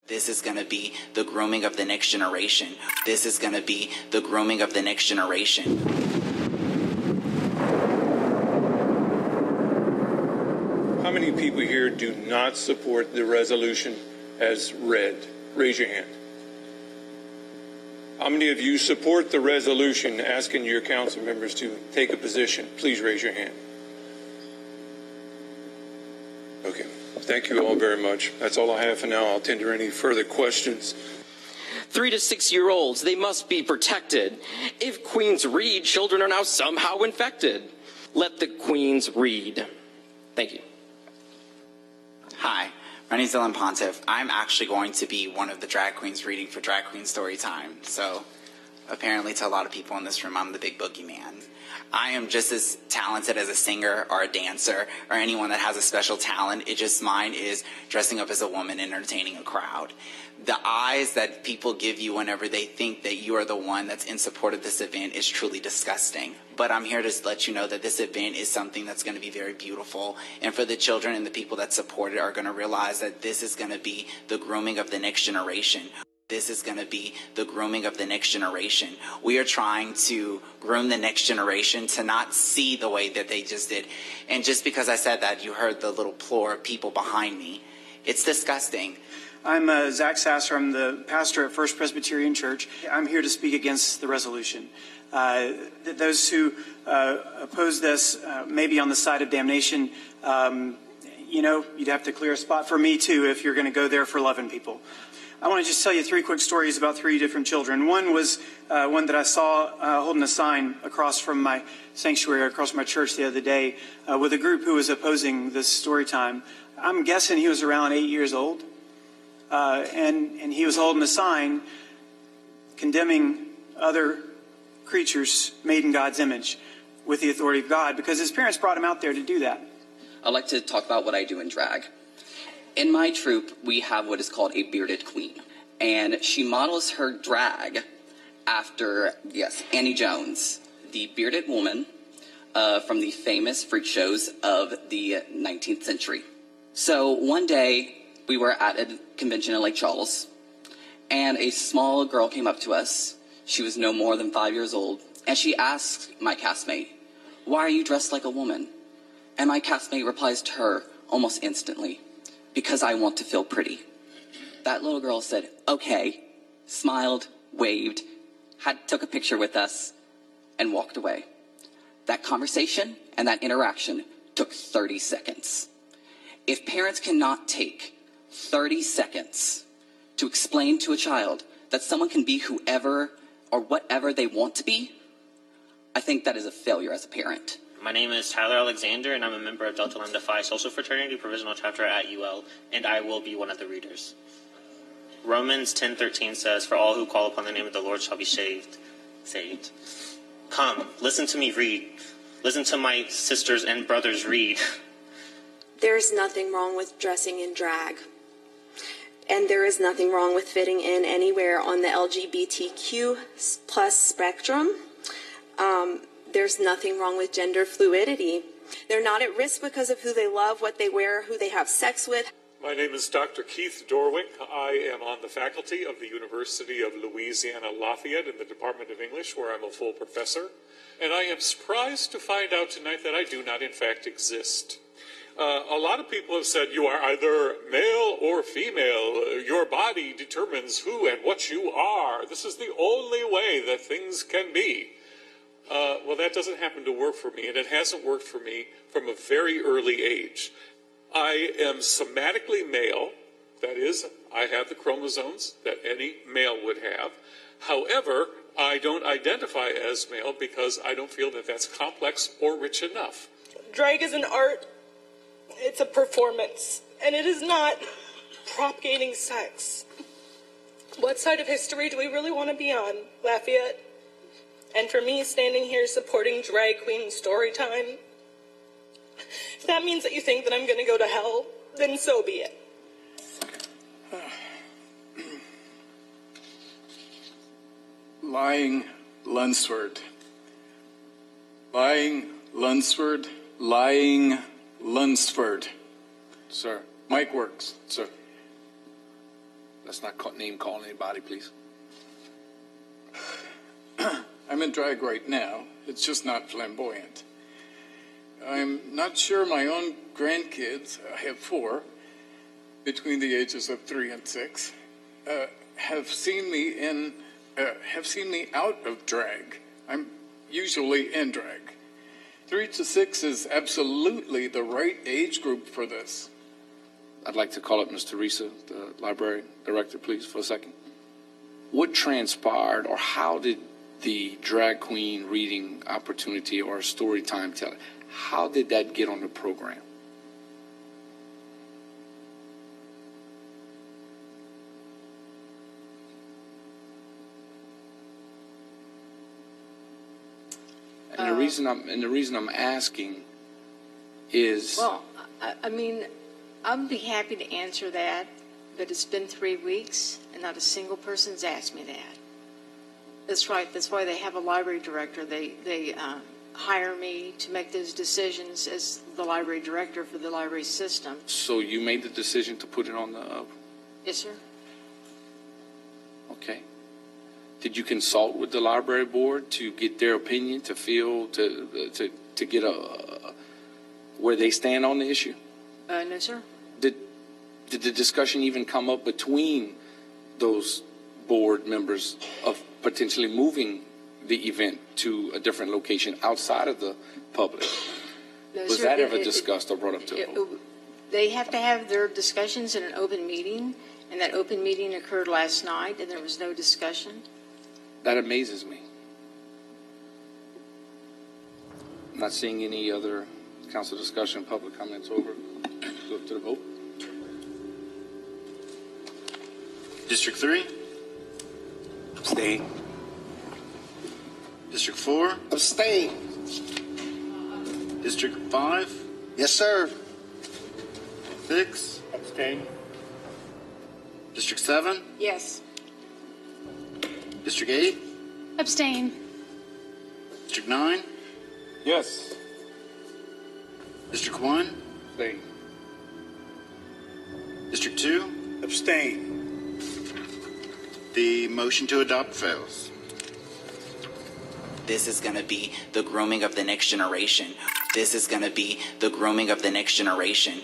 This is going to be the grooming of the next generation. This is going to be the grooming of the next generation. How many people here do not support the resolution as read? Raise your hand. How many of you support the resolution asking your council members to take a position? Please raise your hand. Okay. Thank you all very much. That's all I have for now. I'll tender any further questions. 3 to 6 year olds, they must be protected. If queens read, children are now somehow infected. Let the queens read. Thank you. Hi, my name is Dylan Pontiff. I'm actually going to be one of the drag queens reading for Drag Queen Storytime. So apparently to a lot of people in this room, I'm the big boogeyman. I am just as talented as a singer or a dancer or anyone that has a special talent. It just mine is dressing up as a woman and entertaining a crowd. The eyes that people give you whenever they think that you are the one that's in support of this event is truly disgusting. But I'm here to let you know that this event is something that's going to be very beautiful. And for the children and the people that support it are going to realize that this is going to be the grooming of the next generation. This is going to be the grooming of the next generation. We are trying to groom the next generation to not see the way that they just did. And just because I said that, you heard the little plure of people behind me. It's disgusting. I'm Zach Sasser. I'm the pastor at First Presbyterian Church. I'm here to speak against the resolution. Those who oppose this may be on the side of damnation. You know, you'd have to clear a spot for me, too, if you're going to go there for loving people. I want to just tell you 3 quick stories about 3 different children. One was one that I saw holding a sign across from my sanctuary, across my church the other day, with a group who was opposing this story time. I'm guessing he was around 8 years old, and he was holding a sign condemning other creatures made in God's image with the authority of God, because his parents brought him out there to do that. I'd like to talk about what I do in drag. In my troupe, we have what is called a bearded queen, and she models her drag after, yes, Annie Jones, the bearded woman from the famous freak shows of the 19th century. So one day, we were at a convention in Lake Charles, and a small girl came up to us. She was no more than 5 years old, and she asked my castmate, "Why are you dressed like a woman?" And my castmate replies to her almost instantly, "Because I want to feel pretty." That little girl said, "Okay," smiled, waved, took a picture with us, and walked away. That conversation and that interaction took 30 seconds. If parents cannot take 30 seconds to explain to a child that someone can be whoever or whatever they want to be, I think that is a failure as a parent. My name is Tyler Alexander, and I'm a member of Delta Lambda Phi Social Fraternity Provisional Chapter at UL, and I will be one of the readers. Romans 10:13 says, "For all who call upon the name of the Lord shall be saved." Come, listen to me read. Listen to my sisters and brothers read. There's nothing wrong with dressing in drag. And there is nothing wrong with fitting in anywhere on the LGBTQ plus spectrum. There's nothing wrong with gender fluidity. They're not at risk because of who they love, what they wear, who they have sex with. My name is Dr. Keith Dorwick. I am on the faculty of the University of Louisiana Lafayette in the Department of English, where I'm a full professor. And I am surprised to find out tonight that I do not, in fact, exist. A lot of people have said you are either male or female. Your body determines who and what you are. This is the only way that things can be. Well, that doesn't happen to work for me, and it hasn't worked for me from a very early age. I am somatically male. That is, I have the chromosomes that any male would have. However, I don't identify as male because I don't feel that that's complex or rich enough. Drag is an art. It's a performance, and it is not propagating sex. What side of history do we really want to be on, Lafayette? And for me, standing here supporting Drag Queen Storytime, if that means that you think that I'm going to go to hell, then so be it. Lying Lunsford. Lying Lunsford. Lying Lunsford. Sir. Mic works, sir. Let's not name call anybody, please. I'm in drag right now. It's just not flamboyant. I'm not sure my own grandkids, I have 4, between the ages of 3 and 6, have seen me out of drag. I'm usually in drag. 3 to 6 is absolutely the right age group for this. I'd like to call up Ms. Teresa, the library director, please, for a second. What transpired, or how did the drag queen reading opportunity or story time telling, how did that get on the program? And the reason I'm asking is, well, I mean, I'd be happy to answer that, but it's been 3 weeks and not a single person's asked me that. That's right. That's why they have a library director. They hire me to make those decisions as the library director for the library system. so you made the decision to put it on the, Yes, sir. okay. Did you consult with the library board to get their opinion, to feel, to get where they stand on the issue? No, sir. Did the discussion even come up between those board members of potentially moving the event to a different location outside of the public? No, Was sir. that ever discussed or brought up to the board? They have to have their discussions in an open meeting, and that open meeting occurred last night, and there was no discussion. That amazes me. I'm not seeing any other council discussion, public comments over. Go to the vote. District 3? Abstain. District 4? Abstain. District 5? Yes, sir. 6? Abstain. District 7? Yes. District 8? Abstain. District 9? Yes. District 1? Abstain. District 2? Abstain. The motion to adopt fails. This is going to be the grooming of the next generation. This is going to be the grooming of the next generation.